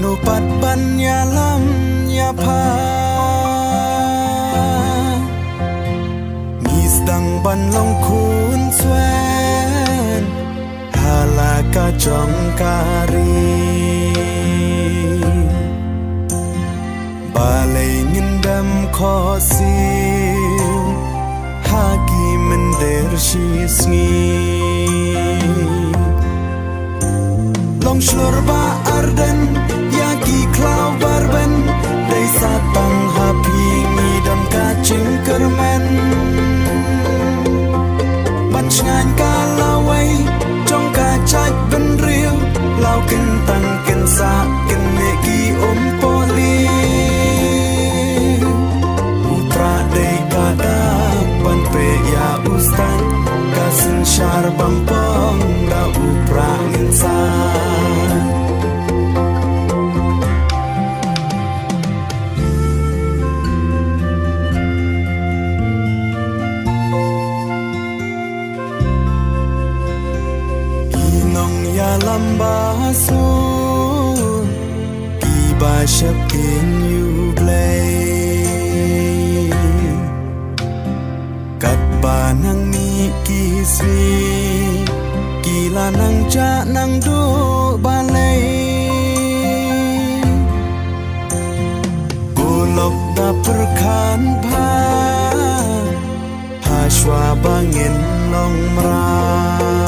นุปัตปัญญาลัมยาภามีสดังบันลงคูนสเวนฮาลากาจองการีบาเลยเงินดำขอสิวฮากีมันเดรชีสงีลองชลรบาอาร์เดนยากีคลาวบาร์เบนได้สาตังฮาพีมีดำกาจึงเกอร์แมนบัญชงานกาลาไว้จงกาจัดเป็นเรียวเล่ากันตังกันสากันเนกีอมโปลีอุตราได้กาดาบันเปยาอุสตันกาสินชาร์บังปองดาอุปราเงินสาLambasu Iba syapkin you play Kat banang mi kismi Kila nang ja nang du balay Gulok da perkan pa Hashwa bangin long mra